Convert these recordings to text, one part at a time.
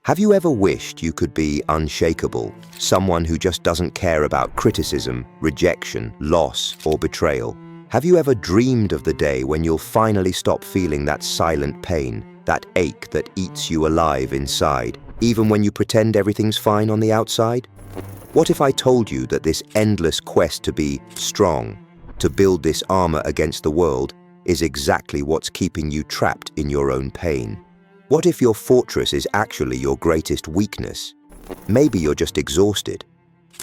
Have you ever wished you could be unshakable, someone who just doesn't care about criticism, rejection, loss, or betrayal? Have you ever dreamed of the day when you'll finally stop feeling that silent pain, that ache that eats you alive inside, even when you pretend everything's fine on the outside? What if I told you that this endless quest to be strong, to build this armor against the world, is exactly what's keeping you trapped in your own pain? What if your fortress is actually your greatest weakness? Maybe you're just exhausted.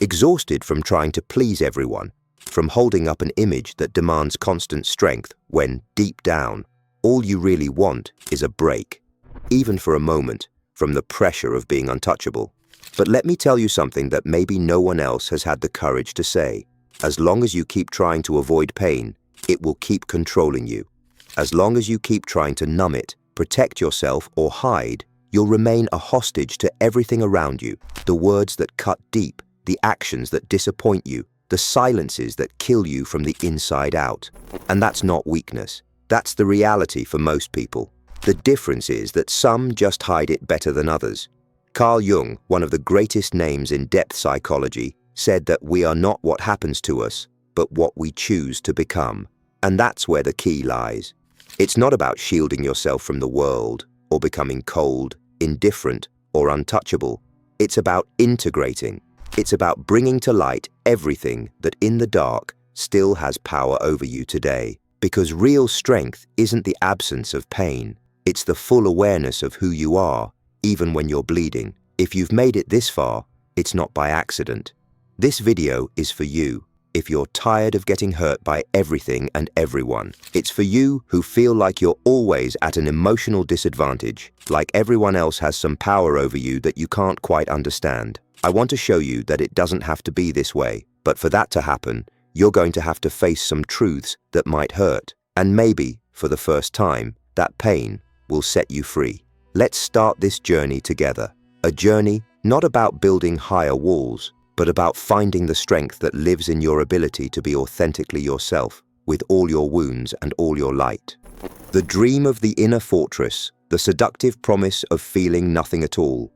Exhausted from trying to please everyone, from holding up an image that demands constant strength when, deep down, all you really want is a break, even for a moment, from the pressure of being untouchable. But let me tell you something that maybe no one else has had the courage to say. As long as you keep trying to avoid pain, it will keep controlling you. As long as you keep trying to numb it, protect yourself, or hide, you'll remain a hostage to everything around you. The words that cut deep, the actions that disappoint you, the silences that kill you from the inside out. And that's not weakness. That's the reality for most people. The difference is that some just hide it better than others. Carl Jung, one of the greatest names in depth psychology, said that we are not what happens to us, but what we choose to become. And that's where the key lies. It's not about shielding yourself from the world, or becoming cold, indifferent, or untouchable. It's about integrating. It's about bringing to light everything that in the dark still has power over you today. Because real strength isn't the absence of pain. It's the full awareness of who you are, even when you're bleeding. If you've made it this far, it's not by accident. This video is for you. If you're tired of getting hurt by everything and everyone, it's for you who feel like you're always at an emotional disadvantage, like everyone else has some power over you that you can't quite understand. I want to show you that it doesn't have to be this way, but for that to happen, you're going to have to face some truths that might hurt, and maybe, for the first time, that pain will set you free. Let's start this journey together. A journey not about building higher walls, but about finding the strength that lives in your ability to be authentically yourself, with all your wounds and all your light. The dream of the inner fortress, the seductive promise of feeling nothing at all.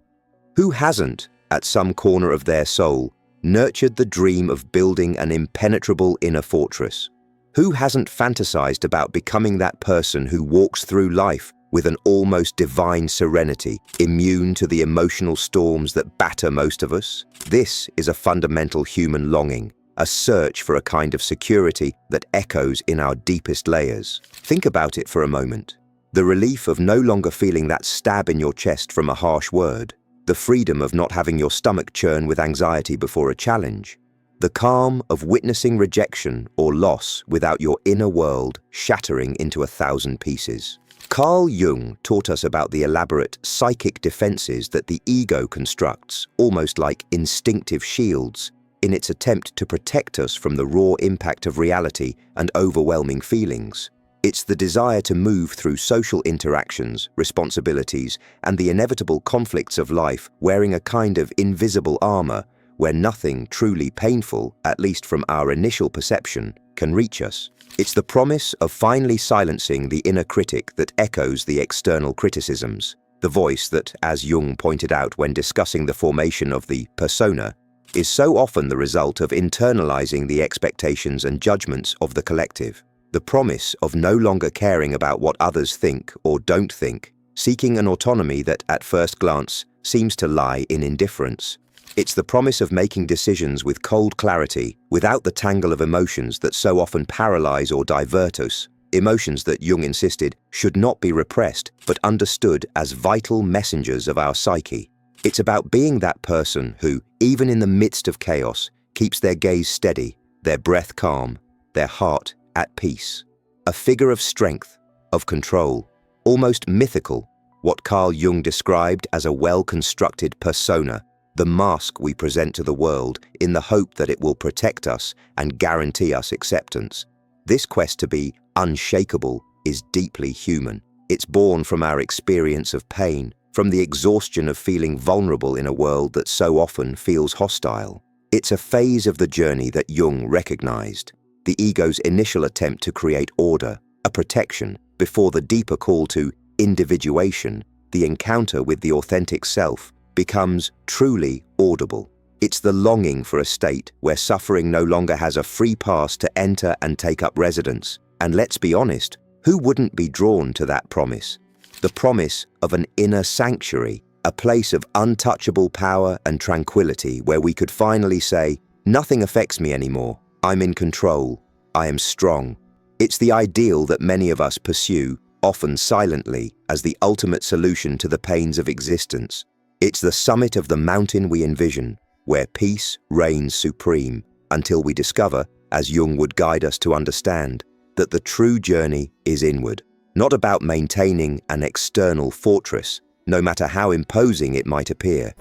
Who hasn't, at some corner of their soul, nurtured the dream of building an impenetrable inner fortress? Who hasn't fantasized about becoming that person who walks through life with an almost divine serenity, immune to the emotional storms that batter most of us? This is a fundamental human longing, a search for a kind of security that echoes in our deepest layers. Think about it for a moment. The relief of no longer feeling that stab in your chest from a harsh word, the freedom of not having your stomach churn with anxiety before a challenge, the calm of witnessing rejection or loss without your inner world shattering into 1,000 pieces. Carl Jung taught us about the elaborate psychic defenses that the ego constructs, almost like instinctive shields, in its attempt to protect us from the raw impact of reality and overwhelming feelings. It's the desire to move through social interactions, responsibilities, and the inevitable conflicts of life wearing a kind of invisible armor, where nothing truly painful, at least from our initial perception, can reach us. It's the promise of finally silencing the inner critic that echoes the external criticisms, the voice that, as Jung pointed out when discussing the formation of the persona, is so often the result of internalizing the expectations and judgments of the collective. The promise of no longer caring about what others think or don't think, seeking an autonomy that, at first glance, seems to lie in indifference. It's the promise of making decisions with cold clarity, without the tangle of emotions that so often paralyze or divert us, emotions that Jung insisted should not be repressed but understood as vital messengers of our psyche. It's about being that person who, even in the midst of chaos, keeps their gaze steady, their breath calm, their heart at peace. A figure of strength, of control, almost mythical, what Carl Jung described as a well-constructed persona, the mask we present to the world in the hope that it will protect us and guarantee us acceptance. This quest to be unshakable is deeply human. It's born from our experience of pain, from the exhaustion of feeling vulnerable in a world that so often feels hostile. It's a phase of the journey that Jung recognized, the ego's initial attempt to create order, a protection, before the deeper call to individuation, the encounter with the authentic self, becomes truly audible. It's the longing for a state where suffering no longer has a free pass to enter and take up residence. And let's be honest, who wouldn't be drawn to that promise? The promise of an inner sanctuary, a place of untouchable power and tranquility where we could finally say, nothing affects me anymore. I'm in control. I am strong. It's the ideal that many of us pursue, often silently, as the ultimate solution to the pains of existence. It's the summit of the mountain we envision, where peace reigns supreme, until we discover, as Jung would guide us to understand, that the true journey is inward, not about maintaining an external fortress, no matter how imposing it might appear.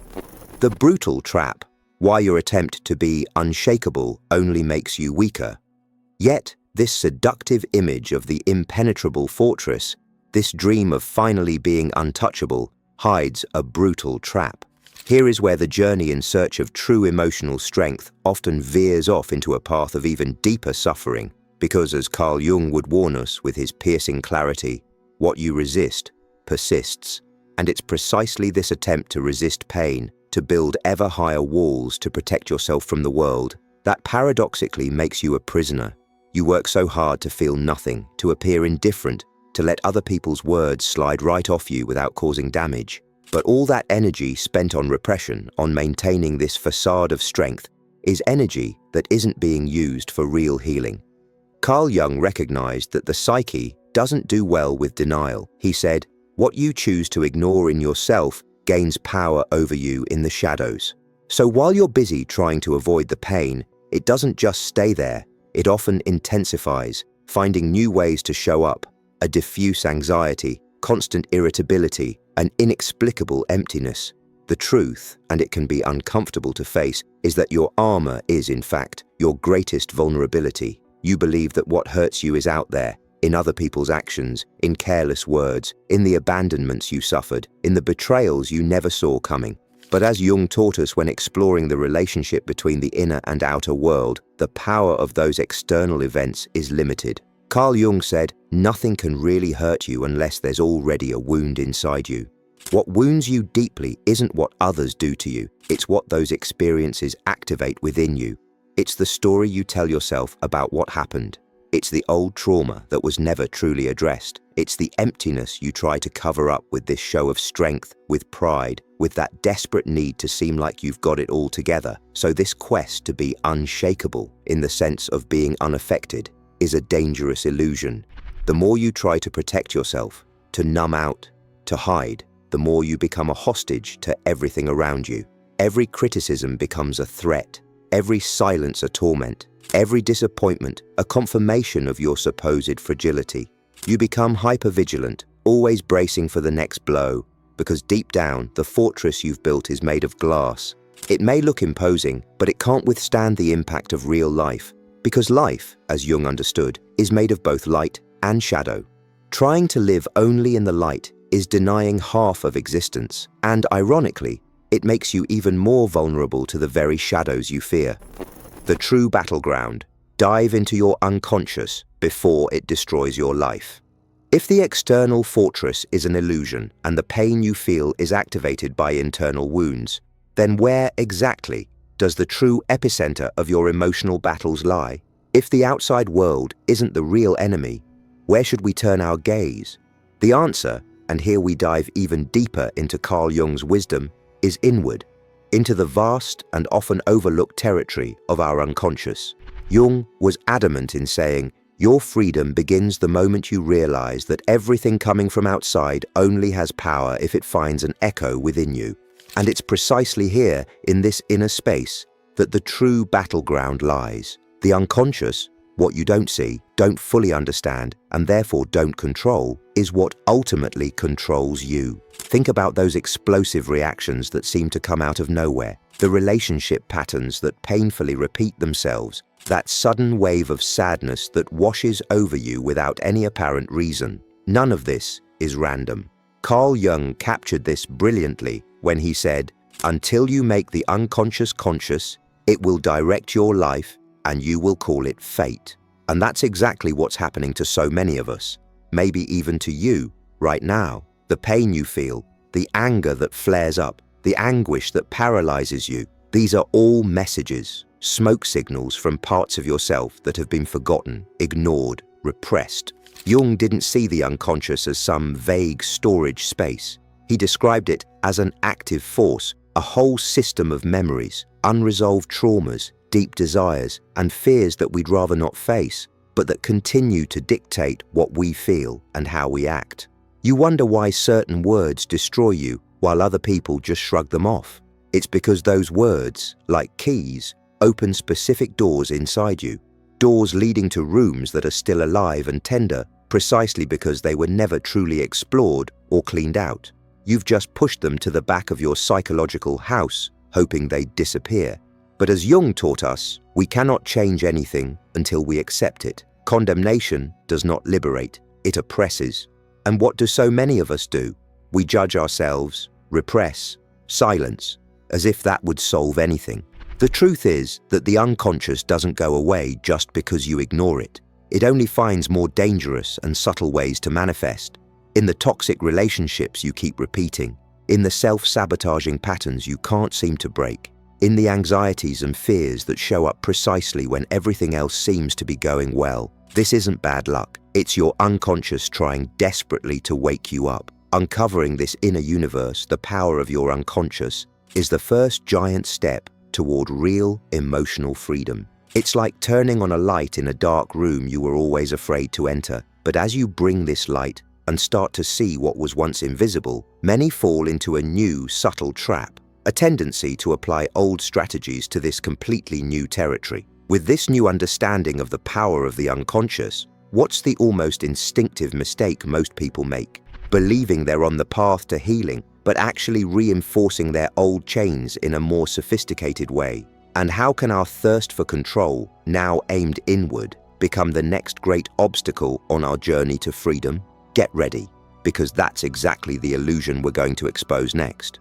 The brutal trap, why your attempt to be unshakable only makes you weaker. Yet, this seductive image of the impenetrable fortress, this dream of finally being untouchable, hides a brutal trap. Here is where the journey in search of true emotional strength often veers off into a path of even deeper suffering, because as Carl Jung would warn us with his piercing clarity, what you resist persists, and it's precisely this attempt to resist pain, to build ever higher walls to protect yourself from the world, that paradoxically makes you a prisoner. You work so hard to feel nothing, to appear indifferent, to let other people's words slide right off you without causing damage. But all that energy spent on repression, on maintaining this facade of strength, is energy that isn't being used for real healing. Carl Jung recognized that the psyche doesn't do well with denial. He said, what you choose to ignore in yourself gains power over you in the shadows. So while you're busy trying to avoid the pain, it doesn't just stay there. It often intensifies, finding new ways to show up, a diffuse anxiety, constant irritability, an inexplicable emptiness. The truth, and it can be uncomfortable to face, is that your armor is, in fact, your greatest vulnerability. You believe that what hurts you is out there, in other people's actions, in careless words, in the abandonments you suffered, in the betrayals you never saw coming. But as Jung taught us when exploring the relationship between the inner and outer world, the power of those external events is limited. Carl Jung said, nothing can really hurt you unless there's already a wound inside you. What wounds you deeply isn't what others do to you, it's what those experiences activate within you. It's the story you tell yourself about what happened. It's the old trauma that was never truly addressed. It's the emptiness you try to cover up with this show of strength, with pride, with that desperate need to seem like you've got it all together. So this quest to be unshakable, in the sense of being unaffected, is a dangerous illusion. The more you try to protect yourself, to numb out, to hide, the more you become a hostage to everything around you. Every criticism becomes a threat, every silence a torment, every disappointment a confirmation of your supposed fragility. You become hypervigilant, always bracing for the next blow, because deep down, the fortress you've built is made of glass. It may look imposing, but it can't withstand the impact of real life, because life, as Jung understood, is made of both light and shadow. Trying to live only in the light is denying half of existence, and ironically, it makes you even more vulnerable to the very shadows you fear. The true battleground. Dive into your unconscious before it destroys your life. If the external fortress is an illusion and the pain you feel is activated by internal wounds, then where exactly does the true epicenter of your emotional battles lie? If the outside world isn't the real enemy, where should we turn our gaze? The answer, and here we dive even deeper into Carl Jung's wisdom, is inward, into the vast and often overlooked territory of our unconscious. Jung was adamant in saying, your freedom begins the moment you realize that everything coming from outside only has power if it finds an echo within you. And it's precisely here, in this inner space, that the true battleground lies. The unconscious, what you don't see, don't fully understand, and therefore don't control, is what ultimately controls you. Think about those explosive reactions that seem to come out of nowhere, the relationship patterns that painfully repeat themselves, that sudden wave of sadness that washes over you without any apparent reason. None of this is random. Carl Jung captured this brilliantly when he said, until you make the unconscious conscious, it will direct your life and you will call it fate. And that's exactly what's happening to so many of us, maybe even to you right now. The pain you feel, the anger that flares up, the anguish that paralyzes you. These are all messages, smoke signals from parts of yourself that have been forgotten, ignored, repressed. Jung didn't see the unconscious as some vague storage space. He described it as an active force, a whole system of memories, unresolved traumas, deep desires, and fears that we'd rather not face, but that continue to dictate what we feel and how we act. You wonder why certain words destroy you while other people just shrug them off. It's because those words, like keys, open specific doors inside you, doors leading to rooms that are still alive and tender, precisely because they were never truly explored or cleaned out. You've just pushed them to the back of your psychological house, hoping they'd disappear. But as Jung taught us, we cannot change anything until we accept it. Condemnation does not liberate, it oppresses. And what do so many of us do? We judge ourselves, repress, silence, as if that would solve anything. The truth is that the unconscious doesn't go away just because you ignore it. It only finds more dangerous and subtle ways to manifest. In the toxic relationships you keep repeating, in the self-sabotaging patterns you can't seem to break, in the anxieties and fears that show up precisely when everything else seems to be going well. This isn't bad luck. It's your unconscious trying desperately to wake you up. Uncovering this inner universe, the power of your unconscious, is the first giant step toward real emotional freedom. It's like turning on a light in a dark room you were always afraid to enter. But as you bring this light and start to see what was once invisible, many fall into a new, subtle trap, a tendency to apply old strategies to this completely new territory. With this new understanding of the power of the unconscious, what's the almost instinctive mistake most people make? Believing they're on the path to healing, but actually reinforcing their old chains in a more sophisticated way. And how can our thirst for control, now aimed inward, become the next great obstacle on our journey to freedom? Get ready, because that's exactly the illusion we're going to expose next.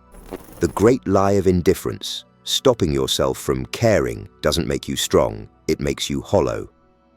The great lie of indifference. Stopping yourself from caring doesn't make you strong, it makes you hollow.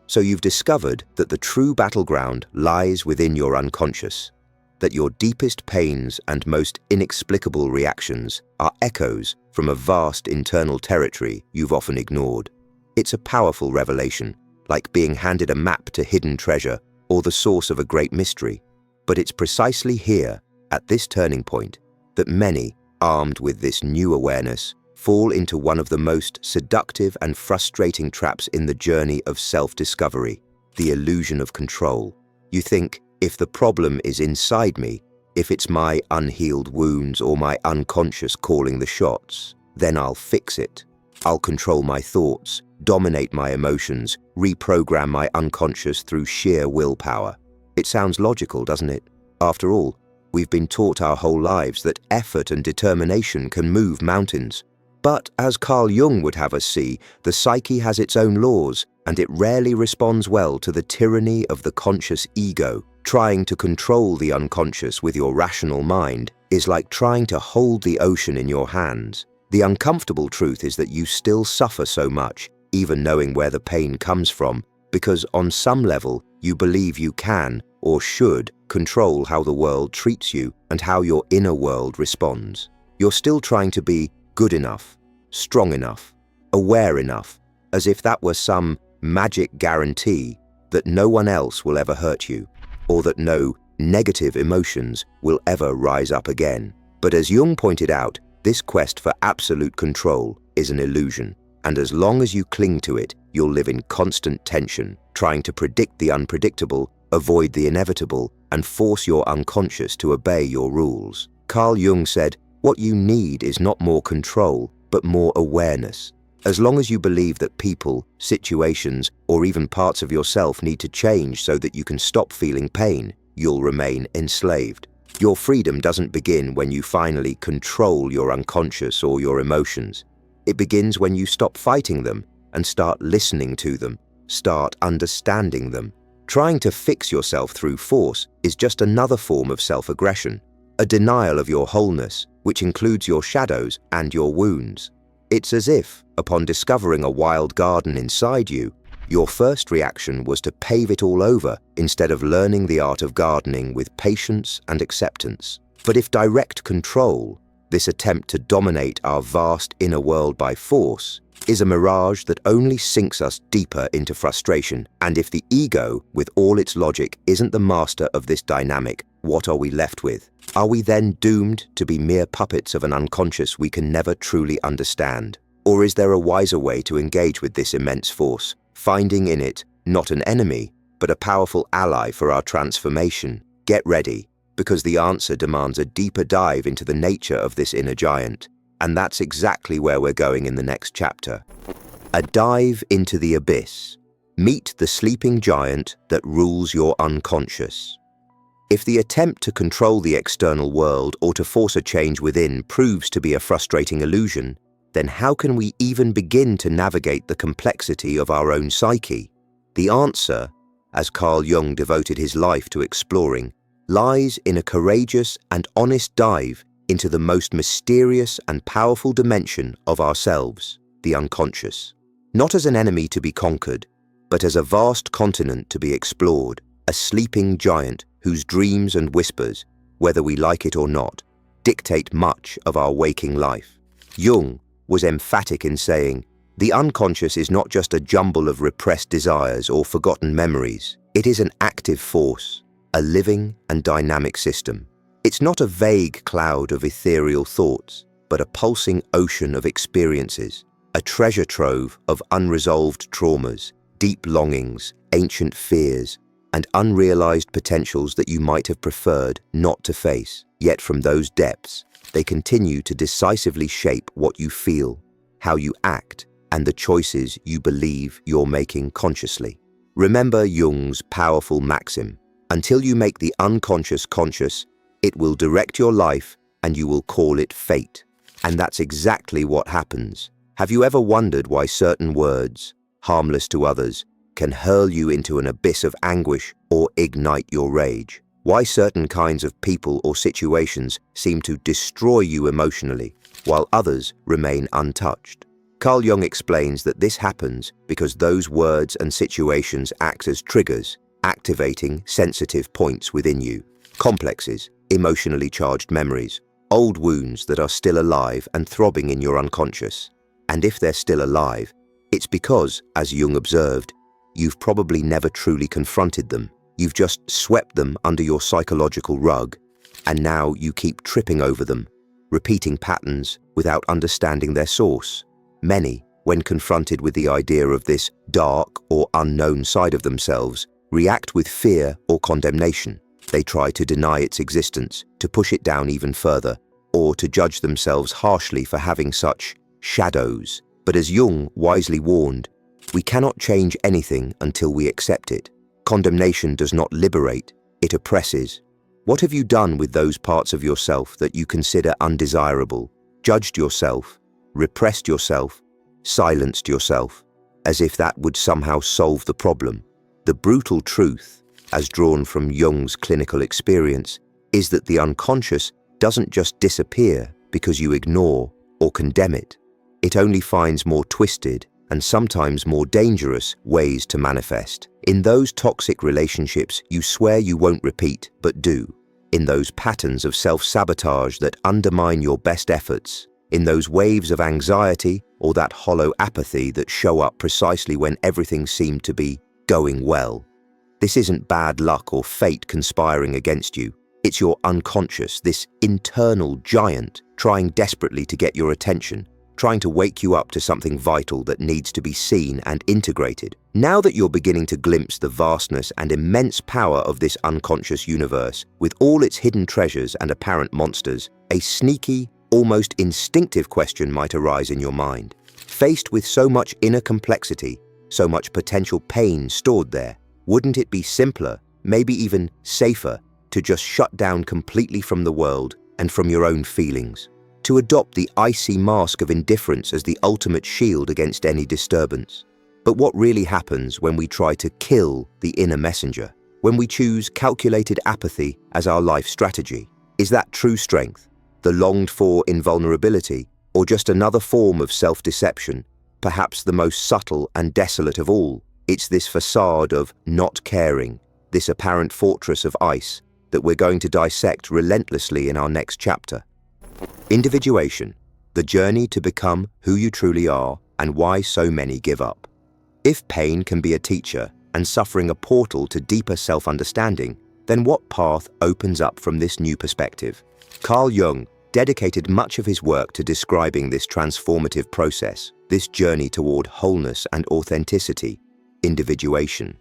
So you've discovered that the true battleground lies within your unconscious, that your deepest pains and most inexplicable reactions are echoes from a vast internal territory you've often ignored. It's a powerful revelation, like being handed a map to hidden treasure or the source of a great mystery. But it's precisely here, at this turning point, that many, armed with this new awareness, fall into one of the most seductive and frustrating traps in the journey of self-discovery, the illusion of control. You think, if the problem is inside me, if it's my unhealed wounds or my unconscious calling the shots, then I'll fix it. I'll control my thoughts, dominate my emotions, reprogram my unconscious through sheer willpower. It sounds logical, doesn't it? After all, we've been taught our whole lives that effort and determination can move mountains. But as Carl Jung would have us see, the psyche has its own laws, and it rarely responds well to the tyranny of the conscious ego. Trying to control the unconscious with your rational mind is like trying to hold the ocean in your hands. The uncomfortable truth is that you still suffer so much, even knowing where the pain comes from, because on some level you believe you can or should control how the world treats you and how your inner world responds. You're still trying to be good enough, strong enough, aware enough, as if that were some magic guarantee that no one else will ever hurt you, or that no negative emotions will ever rise up again. But as Jung pointed out, this quest for absolute control is an illusion, and as long as you cling to it, you'll live in constant tension, trying to predict the unpredictable, avoid the inevitable, and force your unconscious to obey your rules. Carl Jung said, "What you need is not more control, but more awareness." As long as you believe that people, situations, or even parts of yourself need to change so that you can stop feeling pain, you'll remain enslaved. Your freedom doesn't begin when you finally control your unconscious or your emotions. It begins when you stop fighting them and start listening to them, start understanding them. Trying to fix yourself through force is just another form of self-aggression, a denial of your wholeness, which includes your shadows and your wounds. It's as if, upon discovering a wild garden inside you, your first reaction was to pave it all over instead of learning the art of gardening with patience and acceptance. But if direct control, This attempt to dominate our vast inner world by force is a mirage that only sinks us deeper into frustration. And if the ego, with all its logic, isn't the master of this dynamic, what are we left with? Are we then doomed to be mere puppets of an unconscious we can never truly understand? Or is there a wiser way to engage with this immense force, finding in it not an enemy, but a powerful ally for our transformation? Get ready, because the answer demands a deeper dive into the nature of this inner giant. And that's exactly where we're going in the next chapter. A dive into the abyss. Meet the sleeping giant that rules your unconscious. If the attempt to control the external world or to force a change within proves to be a frustrating illusion, then how can we even begin to navigate the complexity of our own psyche? The answer, as Carl Jung devoted his life to exploring, lies in a courageous and honest dive into the most mysterious and powerful dimension of ourselves, the unconscious. Not as an enemy to be conquered, but as a vast continent to be explored, a sleeping giant whose dreams and whispers, whether we like it or not, dictate much of our waking life. Jung was emphatic in saying, the unconscious is not just a jumble of repressed desires or forgotten memories. It is an active force, a living and dynamic system. It's not a vague cloud of ethereal thoughts, but a pulsing ocean of experiences, a treasure trove of unresolved traumas, deep longings, ancient fears, and unrealized potentials that you might have preferred not to face. Yet from those depths, they continue to decisively shape what you feel, how you act, and the choices you believe you're making consciously. Remember Jung's powerful maxim, until you make the unconscious conscious, it will direct your life and you will call it fate. And that's exactly what happens. Have you ever wondered why certain words, harmless to others, can hurl you into an abyss of anguish or ignite your rage? Why certain kinds of people or situations seem to destroy you emotionally, while others remain untouched? Carl Jung explains that this happens because those words and situations act as triggers, activating sensitive points within you. Complexes, emotionally charged memories, old wounds that are still alive and throbbing in your unconscious. And if they're still alive, it's because, as Jung observed, you've probably never truly confronted them. You've just swept them under your psychological rug, and now you keep tripping over them, repeating patterns without understanding their source. Many, when confronted with the idea of this dark or unknown side of themselves, react with fear or condemnation. They try to deny its existence, to push it down even further, or to judge themselves harshly for having such shadows. But as Jung wisely warned, we cannot change anything until we accept it. Condemnation does not liberate, it oppresses. What have you done with those parts of yourself that you consider undesirable? Judged yourself, repressed yourself, silenced yourself, as if that would somehow solve the problem. The brutal truth, as drawn from Jung's clinical experience, is that the unconscious doesn't just disappear because you ignore or condemn it. It only finds more twisted and sometimes more dangerous ways to manifest. In those toxic relationships you swear you won't repeat but do. In those patterns of self-sabotage that undermine your best efforts. In those waves of anxiety or that hollow apathy that show up precisely when everything seemed to be going well. This isn't bad luck or fate conspiring against you. It's your unconscious, this internal giant trying desperately to get your attention, trying to wake you up to something vital that needs to be seen and integrated. Now that you're beginning to glimpse the vastness and immense power of this unconscious universe, with all its hidden treasures and apparent monsters, a sneaky, almost instinctive question might arise in your mind. Faced with so much inner complexity, so much potential pain stored there, wouldn't it be simpler, maybe even safer, to just shut down completely from the world and from your own feelings? To adopt the icy mask of indifference as the ultimate shield against any disturbance? But what really happens when we try to kill the inner messenger? When we choose calculated apathy as our life strategy? Is that true strength, the longed-for invulnerability, or just another form of self-deception, perhaps the most subtle and desolate of all? It's this facade of not caring, this apparent fortress of ice, that we're going to dissect relentlessly in our next chapter. Individuation, the journey to become who you truly are and why so many give up. If pain can be a teacher and suffering a portal to deeper self-understanding, then what path opens up from this new perspective? Carl Jung dedicated much of his work to describing this transformative process, this journey toward wholeness and authenticity, individuation.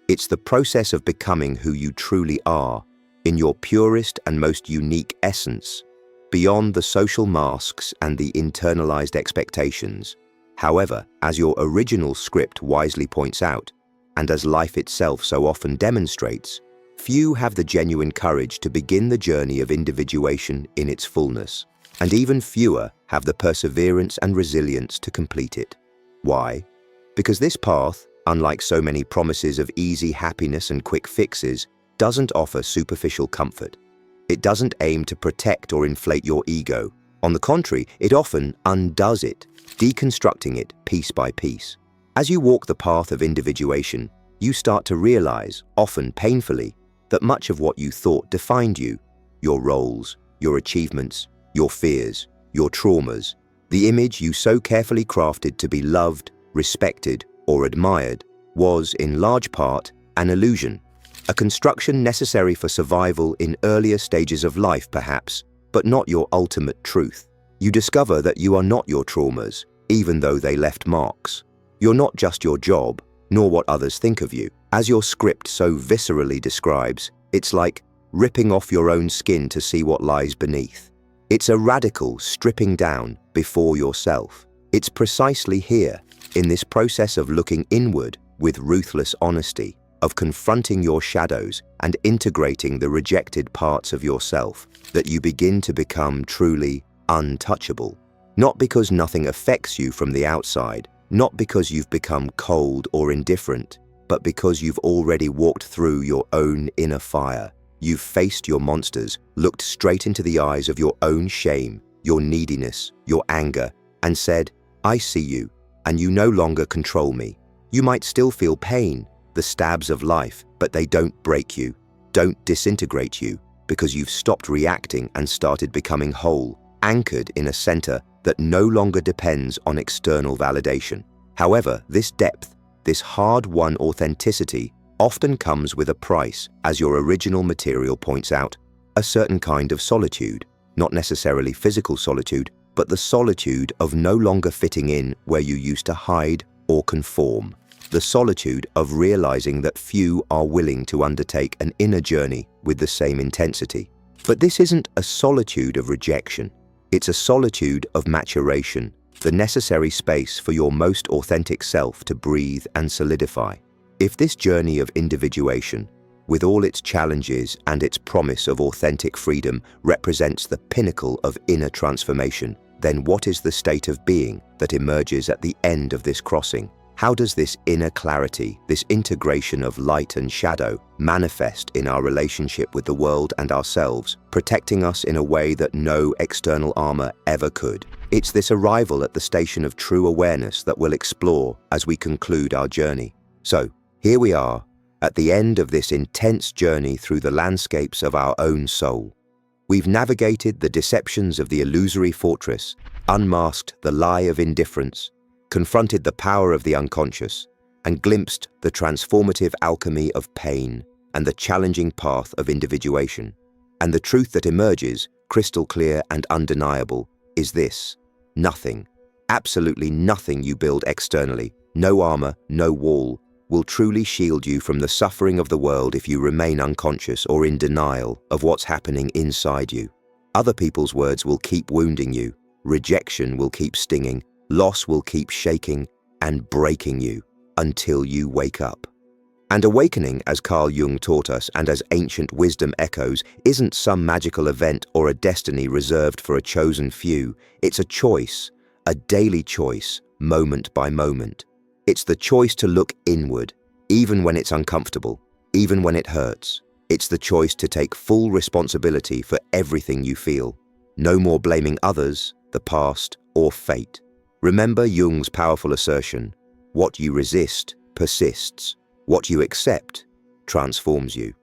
It's the process of becoming who you truly are, in your purest and most unique essence, beyond the social masks and the internalized expectations. However, as your original script wisely points out, and as life itself so often demonstrates, few have the genuine courage to begin the journey of individuation in its fullness, and even fewer have the perseverance and resilience to complete it. Why? Because this path, unlike so many promises of easy happiness and quick fixes, doesn't offer superficial comfort. It doesn't aim to protect or inflate your ego. On the contrary, it often undoes it, deconstructing it piece by piece. As you walk the path of individuation, you start to realize, often painfully, that much of what you thought defined you, your roles, your achievements, your fears, your traumas, the image you so carefully crafted to be loved, respected, or admired, was, in large part, an illusion, a construction necessary for survival in earlier stages of life perhaps, but not your ultimate truth. You discover that you are not your traumas, even though they left marks. You're not just your job, nor what others think of you. As your script so viscerally describes, it's like ripping off your own skin to see what lies beneath. It's a radical stripping down before yourself. It's precisely here, in this process of looking inward with ruthless honesty, of confronting your shadows and integrating the rejected parts of yourself, that you begin to become truly untouchable. Not because nothing affects you from the outside, not because you've become cold or indifferent, but because you've already walked through your own inner fire. You've faced your monsters, looked straight into the eyes of your own shame, your neediness, your anger, and said, "I see you, and you no longer control me." You might still feel pain, the stabs of life, but they don't break you, don't disintegrate you, because you've stopped reacting and started becoming whole, anchored in a center that no longer depends on external validation. However, this depth, this hard-won authenticity, often comes with a price, as your original material points out, a certain kind of solitude, not necessarily physical solitude, but the solitude of no longer fitting in where you used to hide or conform. The solitude of realizing that few are willing to undertake an inner journey with the same intensity. But this isn't a solitude of rejection. It's a solitude of maturation, the necessary space for your most authentic self to breathe and solidify. If this journey of individuation, with all its challenges and its promise of authentic freedom, represents the pinnacle of inner transformation, then what is the state of being that emerges at the end of this crossing? How does this inner clarity, this integration of light and shadow, manifest in our relationship with the world and ourselves, protecting us in a way that no external armor ever could? It's this arrival at the station of true awareness that we'll explore as we conclude our journey. So, here we are, at the end of this intense journey through the landscapes of our own soul. We've navigated the deceptions of the illusory fortress, unmasked the lie of indifference, confronted the power of the unconscious, and glimpsed the transformative alchemy of pain and the challenging path of individuation. And the truth that emerges, crystal clear and undeniable, is this: nothing, absolutely nothing you build externally, no armor, no wall, will truly shield you from the suffering of the world if you remain unconscious or in denial of what's happening inside you. Other people's words will keep wounding you, rejection will keep stinging, loss will keep shaking and breaking you until you wake up. And awakening, as Carl Jung taught us and as ancient wisdom echoes, isn't some magical event or a destiny reserved for a chosen few. It's a choice, a daily choice, moment by moment. It's the choice to look inward, even when it's uncomfortable, even when it hurts. It's the choice to take full responsibility for everything you feel. No more blaming others, the past, or fate. Remember Jung's powerful assertion: what you resist persists, what you accept transforms you.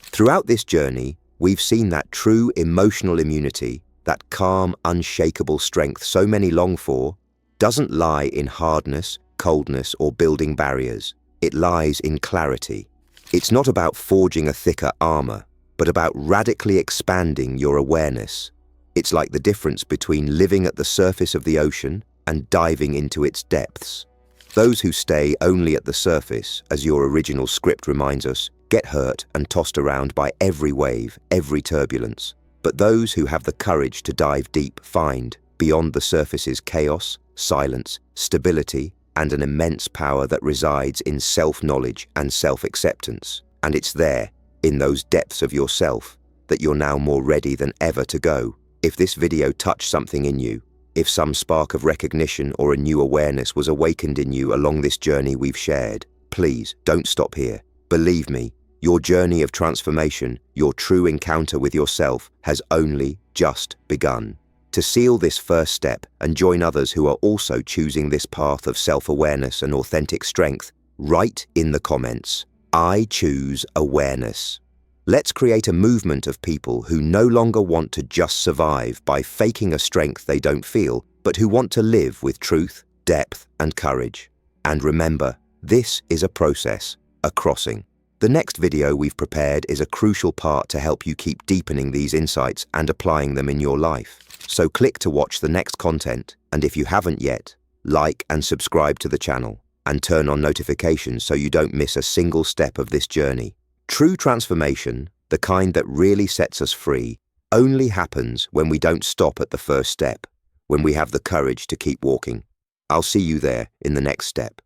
Throughout this journey, we've seen that true emotional immunity, that calm, unshakable strength so many long for, doesn't lie in hardness, coldness, or building barriers. It lies in clarity. It's not about forging a thicker armor, but about radically expanding your awareness. It's like the difference between living at the surface of the ocean and diving into its depths. Those who stay only at the surface, as your original script reminds us, get hurt and tossed around by every wave, every turbulence. But those who have the courage to dive deep find, beyond the surface's chaos, silence, stability, and an immense power that resides in self-knowledge and self-acceptance. And it's there, in those depths of yourself, that you're now more ready than ever to go. If this video touched something in you, if some spark of recognition or a new awareness was awakened in you along this journey we've shared, please don't stop here. Believe me, your journey of transformation, your true encounter with yourself, has only just begun. To seal this first step and join others who are also choosing this path of self-awareness and authentic strength, write in the comments, "I choose awareness." Let's create a movement of people who no longer want to just survive by faking a strength they don't feel, but who want to live with truth, depth, and courage. And remember, this is a process, a crossing. The next video we've prepared is a crucial part to help you keep deepening these insights and applying them in your life. So click to watch the next content, and if you haven't yet, like and subscribe to the channel, and turn on notifications so you don't miss a single step of this journey. True transformation, the kind that really sets us free, only happens when we don't stop at the first step, when we have the courage to keep walking. I'll see you there in the next step.